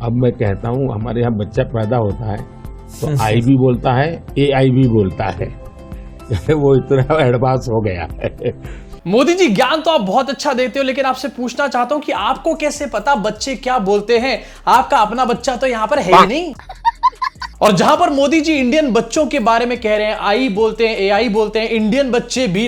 अब मैं कहता हूँ हमारे यहाँ बच्चा पैदा होता है तो आई भी बोलता है, AI भी बोलता है। वो इतना एडवांस हो गया है। मोदी जी, ज्ञान तो आप बहुत अच्छा देते हो, लेकिन आपसे पूछना चाहता हूं कि आपको कैसे पता बच्चे क्या बोलते हैं? आपका अपना बच्चा तो यहां पर है ही नहीं। और जहां पर मोदी जी इंडियन बच्चों के बारे में कह रहे हैं, आई बोलते हैं, AI बोलते हैं, इंडियन बच्चे भी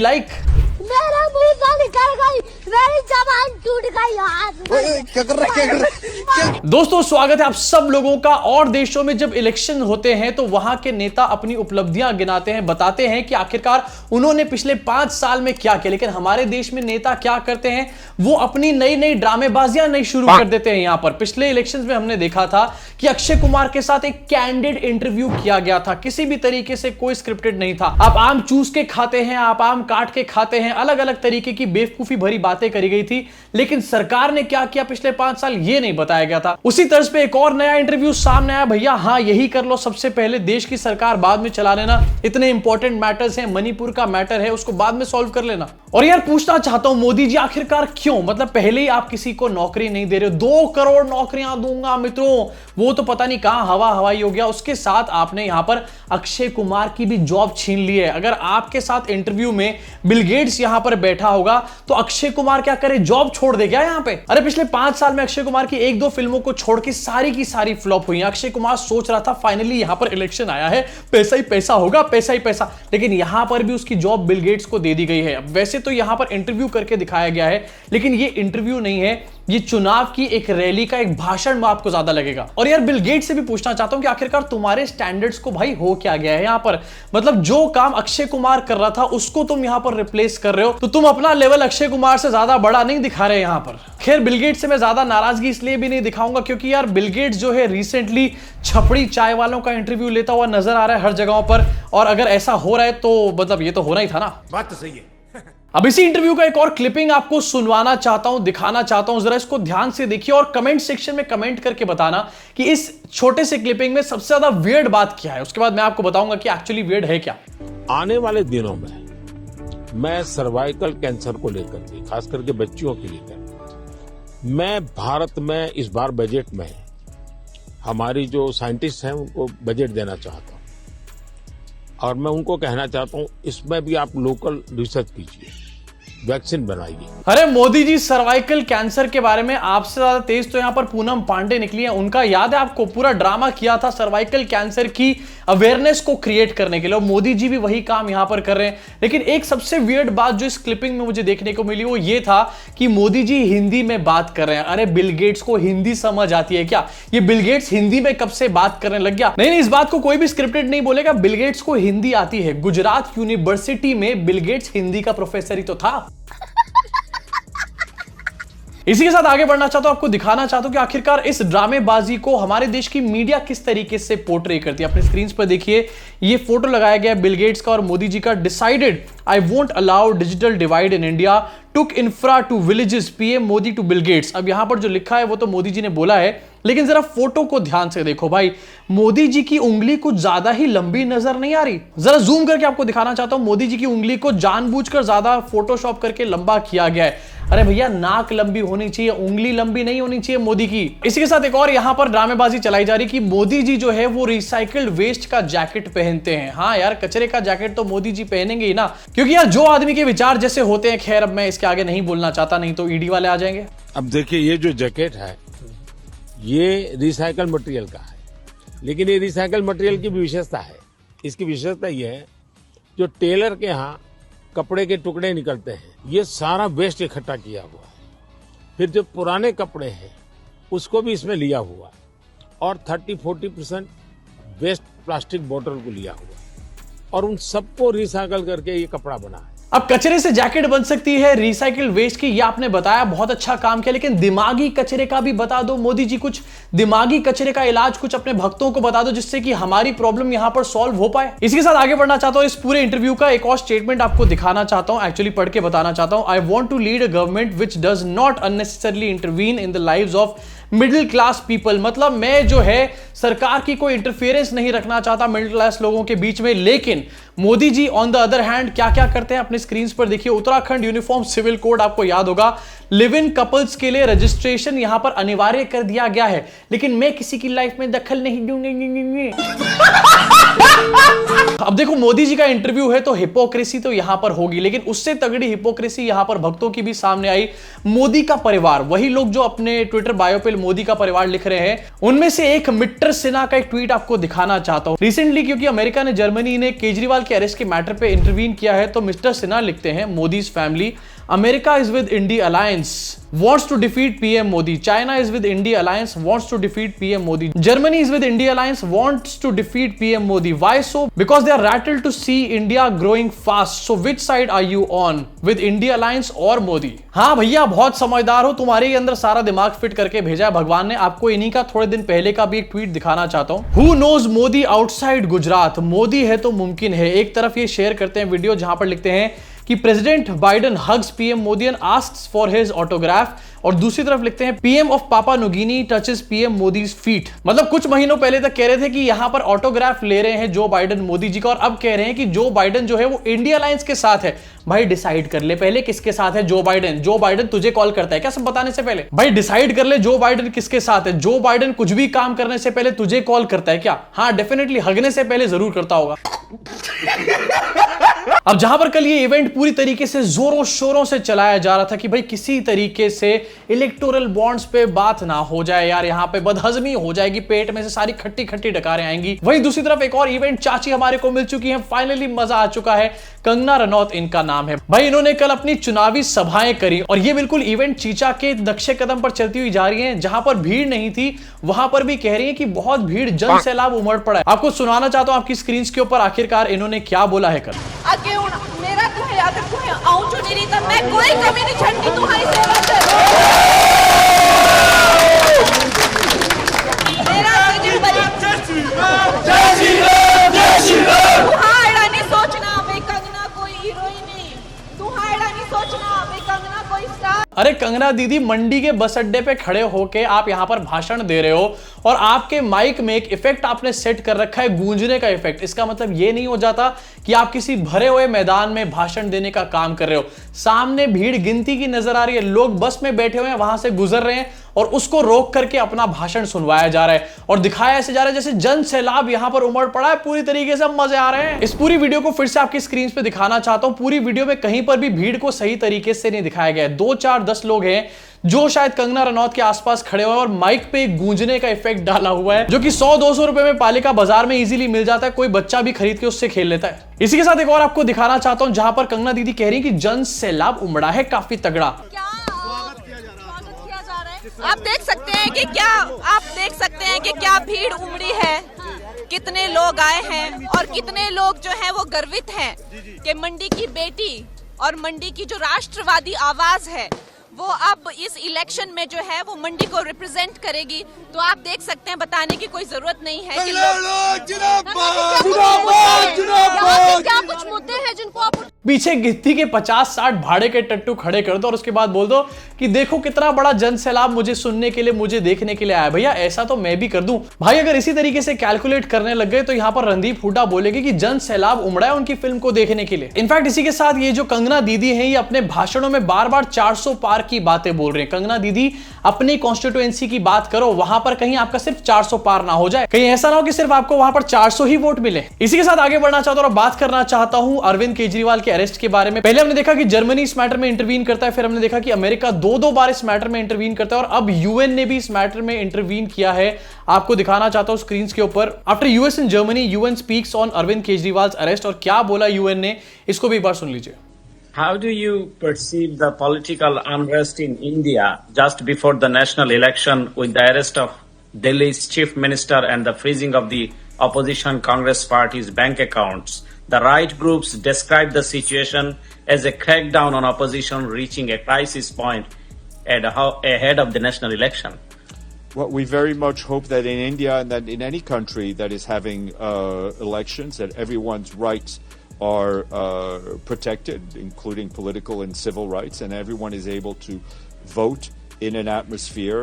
मेरा मुंह से निकल गई, मेरी जबान टूट गई यार। क्या कर रहा है? दोस्तों, स्वागत है आप सब लोगों का। और देशों में जब इलेक्शन होते हैं तो वहां के नेता अपनी उपलब्धियां गिनाते हैं, बताते हैं कि आखिरकार उन्होंने पिछले 5 साल में क्या किया। लेकिन हमारे देश में नेता क्या करते हैं, वो अपनी नई नई ड्रामेबाजियां नहीं शुरू कर देते हैं। यहां पर पिछले इलेक्शंस में हमने देखा था कि अक्षय कुमार के साथ एक कैंडिड इंटरव्यू किया गया था, किसी भी तरीके से कोई स्क्रिप्टेड नहीं था। आप आम चूस के खाते हैं, आप आम काट के खाते हैं, अलग अलग तरीके की बेवकूफी भरी बातें करी गई थी। लेकिन सरकार ने क्या किया पिछले 5 साल, ये नहीं बताया गया था। उसी तर्ज पे एक और नया इंटरव्यू सामने आया, भैया हाँ यही कर लो सबसे पहले, देश की सरकार बाद में चला लेना, इतने इंपॉर्टेंट मैटर्स हैं, मणिपुर का मैटर है उसको बाद में सॉल्व कर लेना। और यार पूछना चाहता हूं मोदी जी, आखिरकार क्यों? मतलब पहले ही आप किसी को नौकरी नहीं दे रहे हो, 2 करोड़ नौकरियां दूंगा मित्रों, वो तो पता नहीं कहां हवा हवाई हो गया। उसके साथ आपने यहां पर अक्षय कुमार की भी जॉब छीन ली है। अगर आपके साथ इंटरव्यू में बिल गेट्स यहां पर बैठा होगा तो अक्षय कुमार क्या करे, जॉब छोड़ दे क्या यहां पे? अरे पिछले 5 साल में अक्षय कुमार की 1-2 फिल्मों को छोड़ के सारी की सारी फ्लॉप हुई हैं। अक्षय कुमार सोच रहा था फाइनली यहां पर इलेक्शन आया है, पैसा ही पैसा होगा, पैसा ही पैसा, लेकिन यहां पर भी उसकी जॉब बिल गेट्स को दे दी गई है। वैसे तो यहां पर इंटरव्यू करके दिखाया गया है, लेकिन ये इंटरव्यू नहीं है, ये चुनाव की एक रैली का एक भाषण में आपको ज्यादा लगेगा। और यार बिल गेट्स से भी पूछना चाहता हूं कि आखिरकार तुम्हारे स्टैंडर्ड्स को भाई हो क्या गया है यहां पर? मतलब जो काम अक्षय कुमार कर रहा था उसको तुम यहां पर रिप्लेस कर रहे हो, तो तुम अपना लेवल अक्षय कुमार से ज्यादा बड़ा नहीं दिखा रहे यहां पर। खैर बिल गेट्स से मैं ज्यादा नाराजगी इसलिए भी नहीं दिखाऊंगा क्योंकि यार बिल गेट्स जो है रिसेंटली छपड़ी चाय वालों का इंटरव्यू लेता हुआ नजर आ रहा है हर जगहों पर। और अगर ऐसा हो रहा है तो मतलब ये तो होना ही था ना। बात तो सही है। अब इसी इंटरव्यू का एक और क्लिपिंग आपको सुनवाना चाहता हूं, दिखाना चाहता हूं, जरा इसको ध्यान से देखिए और कमेंट सेक्शन में कमेंट करके बताना कि इस छोटे से क्लिपिंग में सबसे ज्यादा वियर्ड बात क्या है। उसके बाद मैं आपको बताऊंगा कि एक्चुअली वियर्ड है क्या। आने वाले दिनों में मैं सर्वाइकल कैंसर को लेकर के, खास करके बच्चियों के लेकर, मैं भारत में इस बार बजट में हमारी जो साइंटिस्ट हैं उनको बजट देना चाहता हूं। और मैं उनको कहना चाहता हूं इसमें भी आप लोकल रिसर्च कीजिए, वैक्सीन बनाइए। अरे मोदी जी, सर्वाइकल कैंसर के बारे में आपसे ज्यादा तेज तो यहां पर पूनम पांडे निकली है। उनका याद है आपको, पूरा ड्रामा किया था सर्वाइकल कैंसर की अवेयरनेस को क्रिएट करने के लिए। मोदी जी भी वही काम यहां पर कर रहे हैं। लेकिन एक सबसे वियर्ड बात जो इस क्लिपिंग में मुझे देखने को मिली वो ये था कि मोदी जी हिंदी में बात कर रहे हैं। अरे बिल गेट्स को हिंदी समझ आती है क्या? ये बिल गेट्स हिंदी में कब से बात करने लग गया? नहीं, इस बात को कोई भी स्क्रिप्टेड नहीं बोलेगा। बिल गेट्स को हिंदी आती है। गुजरात यूनिवर्सिटी में बिल गेट्स हिंदी का प्रोफेसर ही तो था। इसी के साथ आगे बढ़ना चाहता हूं, आपको दिखाना चाहता हूं कि आखिरकार इस ड्रामेबाजी को हमारे देश की मीडिया किस तरीके से पोर्ट्रे करती है। अपने स्क्रीन पर देखिए, ये फोटो लगाया गया बिल गेट्स का और मोदी जी का। Decided I won't allow digital divide in India, took infra to villages, PM Modi to Bill Gates. अब यहां पर जो लिखा है वो तो मोदी जी ने बोला है, लेकिन जरा फोटो को ध्यान से देखो भाई, मोदी जी की उंगली कुछ ज्यादा ही लंबी नजर नहीं आ रही? जरा जूम करके आपको दिखाना चाहता हूं, मोदी जी की उंगली को जानबूझकर ज्यादा फोटोशॉप करके लंबा किया गया है। अरे भैया, नाक लंबी होनी चाहिए, उंगली लंबी नहीं होनी चाहिए मोदी की। इसी के साथ एक और यहां पर ड्रामेबाजी चलाई जा रही कि मोदी जी जो है वो रिसाइकल्ड वेस्ट का जैकेट पहनते हैं। हाँ यार, कचरे का जैकेट तो मोदी जी पहनेंगे ही ना, क्योंकि यार जो आदमी के विचार जैसे होते हैं। खैर अब मैं इसके आगे नहीं बोलना चाहता, नहीं तो ईडी वाले आ जाएंगे। अब देखिए, ये जो जैकेट है ये रिसाइकल मटेरियल का है, लेकिन ये रिसाइकल मटेरियल की भी विशेषता है। इसकी विशेषता ये है, जो टेलर के यहाँ कपड़े के टुकड़े निकलते हैं, ये सारा वेस्ट इकट्ठा किया हुआ है। फिर जो पुराने कपड़े हैं उसको भी इसमें लिया हुआ है और 30-40% वेस्ट प्लास्टिक बोतल को लिया हुआ है और उन सबको रिसाइकल करके ये कपड़ा बना है। अब कचरे से जैकेट बन सकती है रिसाइकिल वेस्ट की, ये आपने बताया, बहुत अच्छा काम किया। लेकिन दिमागी कचरे का भी बता दो मोदी जी, कुछ दिमागी कचरे का इलाज कुछ अपने भक्तों को बता दो, जिससे कि हमारी प्रॉब्लम यहां पर सॉल्व हो पाए। इसी के साथ आगे बढ़ना चाहता हूं, इस पूरे इंटरव्यू का एक और स्टेटमेंट आपको दिखाना चाहता हूं, एक्चुअली पढ़ के बताना चाहता हूं। I want to lead a government which does not unnecessarily intervene in the lives of middle class people. मतलब मैं जो है सरकार की कोई इंटरफेरेंस नहीं रखना चाहता मिडिल क्लास लोगों के बीच में। लेकिन Modi ji on the other hand क्या क्या करते हैं अपने स्क्रीन पर देखिए। उत्तराखंड यूनिफॉर्म सिविल कोड आपको याद होगा, लिव इन कपल्स के लिए रजिस्ट्रेशन यहां पर अनिवार्य कर दिया गया है, लेकिन मैं किसी की लाइफ में दखल नहीं दूंगी। अब देखो, मोदी जी का इंटरव्यू है तो हिपोक्रेसी तो यहां पर होगी, लेकिन उससे तगड़ी हिपोक्रेसी यहां पर भक्तों की भी सामने आई। मोदी का परिवार, वही लोग जो अपने ट्विटर बायो पे मोदी का परिवार लिख रहे हैं, उनमें से एक मिस्टर सिन्हा का एक ट्वीट आपको दिखाना चाहता हूं। रिसेंटली क्योंकि अमेरिका ने, जर्मनी ने केजरीवाल के अरेस्ट के मैटर पे इंटरवीन किया है, तो मिस्टर सिन्हा लिखते हैं, Modi's family, America is with India alliance, wants to defeat PM Modi. China is with India alliance, wants to defeat PM Modi. Germany is with India alliance, wants to defeat PM Modi. Why so? Because they are rattled to see India growing fast. So which side are you on? With India alliance or Modi? हाँ भैया, बहुत समझदार हो, तुम्हारे ही अंदर सारा दिमाग fit करके भेजा है भगवान ने। आपको इन्हीं का थोड़े दिन पहले का भी एक ट्वीट दिखाना चाहता हूँ। Who knows Modi outside Gujarat? Modi है तो मुमकिन है। एक तरफ ये शेयर करते हैं वीडियो जहां पर लिखते हैं कि president Biden hugs PM Modi and asks for his autograph, और दूसरी तरफ लिखते हैं पीएम ऑफ पापा New Guinea touches PM Modi's feet. मतलब कुछ महीनों पहले तक कह रहे थे कि यहां पर ऑटोग्राफ ले रहे हैं जो बाइडेन मोदी जी का, और अब कह रहे हैं कि जो बाइडेन जो है वो इंडिया अलायंस के साथ है। भाई डिसाइड कर ले पहले किसके साथ है जो बाइडेन। जो बाइडेन तुझे कॉल करता है क्या सब बताने से पहले? भाई डिसाइड कर ले जो बाइडेन किसके साथ है। जो बाइडेन कुछ भी काम करने से पहले तुझे कॉल करता है क्या? हाँ डेफिनेटली हगने से पहले जरूर करता होगा। अब जहां पर कल ये इवेंट पूरी तरीके से जोरों शोरों से चलाया जा रहा था कि भाई किसी तरीके से इलेक्टोरल बॉन्ड्स पे बात ना हो जाए यार, यहां पे बदहजमी हो जाएगी, पेट में से सारी खट्टी खट्टी डकारें आएंगी। वहीं दूसरी तरफ एक और इवेंट चाची हमारे को मिल चुकी है, फाइनली मजा आ चुका है। कंगना रनौत इनका नाम है। भाई इन्होंने कल अपनी चुनावी सभाएं करी और ये बिल्कुल इवेंट चीचा के नक्शे कदम पर चलती हुई जा रही है। जहां पर भीड़ नहीं थी वहां पर भी कह रही है कि बहुत भीड़, जन सैलाब उमड़ पड़ा है। आपको सुनाना चाहता हूं आपकी स्क्रीन के ऊपर आखिरकार इन्होंने क्या बोला है कल। मेरा तुम्हें याद आऊं जो नहीं था, मैं कोई कमी नहीं छंडी तुम्हारी सेवा से। मेरा तुम्हारा नहीं सोचना वे कंगना कोई हीरोइन नहीं, तुम्हारा नहीं सोचना वे कंगना कोई स्टार। अरे कंगना दीदी, मंडी के बस अड्डे पे खड़े होके आप यहां पर भाषण दे रहे हो और आपके माइक में एक इफेक्ट आपने सेट कर रखा है, गूंजने का इफेक्ट। इसका मतलब ये नहीं हो जाता कि आप किसी भरे हुए मैदान में भाषण देने का काम कर रहे हो। सामने भीड़ गिनती की नजर आ रही है, लोग बस में बैठे हुए हैं, वहां से गुजर रहे हैं और उसको रोक करके अपना भाषण सुनवाया जा रहा है और दिखाया ऐसे जा रहा है जैसे जन सैलाब यहां पर उमड़ पड़ा है। पूरी तरीके से मजे आ रहे हैं। इस पूरी वीडियो को फिर से आपकी स्क्रीन पे दिखाना चाहता हूं। पूरी वीडियो में कहीं पर भी भीड़ को सही तरीके से नहीं दिखाया गया है। 2, 4, 10 लोग हैं जो शायद कंगना रनौत के आसपास खड़े हुए हैं और माइक पे एक गूंजने का इफेक्ट डाला हुआ है जो कि 100-200 रुपए में पालिका बाजार में इजीली मिल जाता है। कोई बच्चा भी खरीद के उससे खेल लेता है। इसी के साथ एक और आपको दिखाना चाहता हूं जहां पर कंगना दीदी कह रही है कि जन सैलाब उमड़ा है काफी तगड़ा। स्वागत किया जा रहा है। आप देख सकते हैं कि क्या भीड़ उमड़ी है, कितने लोग आए हैं और कितने लोग जो हैं वो गर्वित हैं कि मंडी की बेटी और मंडी की जो राष्ट्रवादी आवाज है वो अब इस इलेक्शन में जो है वो मंडी को रिप्रेजेंट करेगी। तो आप देख सकते हैं, बताने की कोई जरूरत नहीं है कि क्या कुछ मुद्दे हैं जिनको आप पीछे गिट्टी के 50-60 भाड़े के टट्टू खड़े कर दो और उसके बाद बोल दो कि देखो कितना बड़ा जन सैलाब मुझे सुनने के लिए, मुझे देखने के लिए आया। भैया ऐसा तो मैं भी कर दूं। भाई अगर इसी तरीके से कैलकुलेट करने लग गए तो यहां पर रणदीप हुड्डा बोलेगी कि जन सैलाब उमड़ा है उनकी फिल्म को देखने के लिए। इनफैक्ट इसी के साथ ये जो कंगना दीदी है ये अपने भाषणों में बार बार 400 पार की बातें बोल रहे हैं। कंगना दीदी अपनी कॉन्स्टिट्यूएंसी की बात करो, वहां पर कहीं आपका सिर्फ 400 पार ना हो जाए, कहीं ऐसा ना हो कि सिर्फ आपको वहां पर 400 ही वोट मिले। इसी के साथ आगे बढ़ना चाहता हूं और बात करना चाहता हूं अरविंद केजरीवाल के अरेस्ट के बारे में। पहले हमने देखा कि जर्मनी इस मैटर में इंटरवीन करता है, फिर हमने देखा कि अमेरिका 2-2 बार इस मैटर में इंटरवीन करता है और अब यूएन ने भी इस मैटर में इंटरवीन किया है। आपको दिखाना चाहता हूं स्क्रीन के ऊपर। After US and Germany, UN speaks on Arvind Kejriwal arrest. और क्या बोला यूएन ने, इसको भी एक बार सुन लीजिए। How do you perceive the political unrest in India just before the national election with the arrest of Delhi's chief minister and the freezing of the opposition Congress party's bank accounts? The right groups describe the situation as a crackdown on opposition reaching a crisis point ahead of the national election. Well, we very much hope that in India and that in any country that is having elections, that everyone's rights are protected, including political and civil rights, and everyone is able to vote in an atmosphere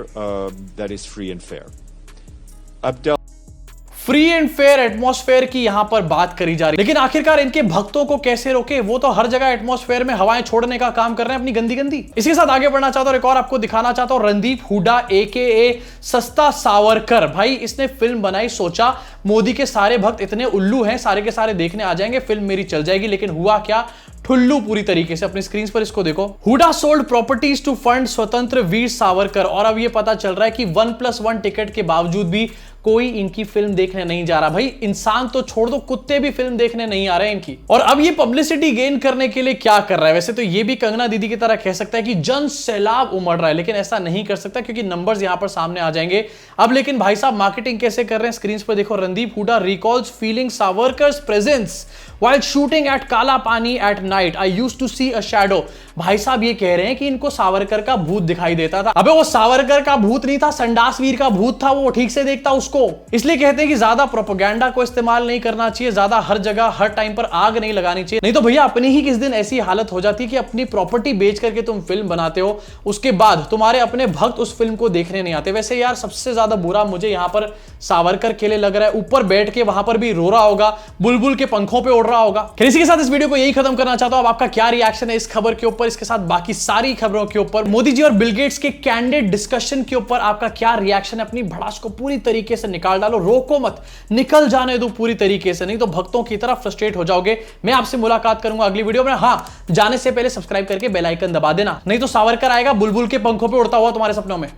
that is free and fair. Free and fair atmosphere की यहां पर बात करी जा रही है, लेकिन आखिरकार इनके भक्तों को कैसे रोके? वो तो हर जगह एटमॉस्फेयर में हवाएं छोड़ने का काम कर रहे हैं अपनी गंदी गंदी। इसी के साथ आगे बढ़ना चाहता हूं, एक और आपको दिखाना चाहता हूं, रणदीप हुड्डा AKA सस्ता सावरकर। भाई इसने फिल्म बनाई, सोचा मोदी के सारे भक्त इतने उल्लू हैं, सारे के सारे देखने आ जाएंगे, फिल्म मेरी चल जाएगी। लेकिन हुआ क्या? ठुल्लू पूरी तरीके से। अपनी स्क्रीन पर इसको देखो। Hooda sold properties to fund Swatantra Veer Savarkar. और अब ये पता चल रहा है कि 1+1 टिकट के बावजूद भी कोई इनकी फिल्म देखने नहीं जा रहा। भाई इंसान तो छोड़ दो, कुत्ते भी फिल्म देखने नहीं आ रहे हैं इनकी। और अब ये पब्लिसिटी गेन करने के लिए क्या कर रहा है? वैसे तो ये भी कंगना दीदी की तरह कह सकता है कि जन सैलाब उमड़ रहा है, लेकिन ऐसा नहीं कर सकता क्योंकि नंबर्स यहां पर सामने आ जाएंगे। अब लेकिन भाई साहब मार्केटिंग कैसे कर रहे हैं स्क्रीन पर देखो। Randeep Hooda recalls feeling Savarkar's presence while shooting at काला पानी at night I used to see a shadow। भाई साहब ये कह रहे हैं कि इनको सावरकर का भूत दिखाई देता था। अबे वो सावरकर का भूत नहीं था, संडास वीर का भूत था, वो ठीक से देखता उसको। इसलिए कहते हैं कि ज्यादा प्रोपेगेंडा को इस्तेमाल नहीं करना चाहिए, ज्यादा हर जगह हर टाइम पर आग नहीं लगानी चाहिए, नहीं तो भैया अपनी ही किस दिन ऐसी हालत हो जाती है कि अपनी प्रॉपर्टी बेच करके तुम फिल्म बनाते हो, उसके बाद तुम्हारे अपने भक्त उस फिल्म को देखने नहीं आते। वैसे यार सबसे ज्यादा बुरा मुझे यहां पर सावरकर के लिए लग रहा है, ऊपर बैठ के वहां पर भी रो रहा होगा, बुलबुल के पंखों पे उड़ रहा होगा। इसी के साथ इस वीडियो को यही खत्म करना चाहता हूं। अब आपका क्या रिएक्शन है इस खबर के ऊपर, इसके साथ बाकी सारी खबरों के ऊपर, मोदी जी और बिल गेट्स के कैंडिड डिस्कशन के ऊपर आपका क्या रिएक्शन है? अपनी भड़ास को पूरी तरीके से निकाल डालो, रोको मत, निकल जाने दो पूरी तरीके से, नहीं तो भक्तों की तरह फ्रस्ट्रेट हो जाओगे। मैं आपसे मुलाकात करूंगा अगली वीडियो में। हाँ, जाने से पहले सब्सक्राइब करके बेल आइकन दबा देना, नहीं तो सावरकर आएगा बुलबुल के पंखों पर उड़ता हुआ तुम्हारे सपनों में।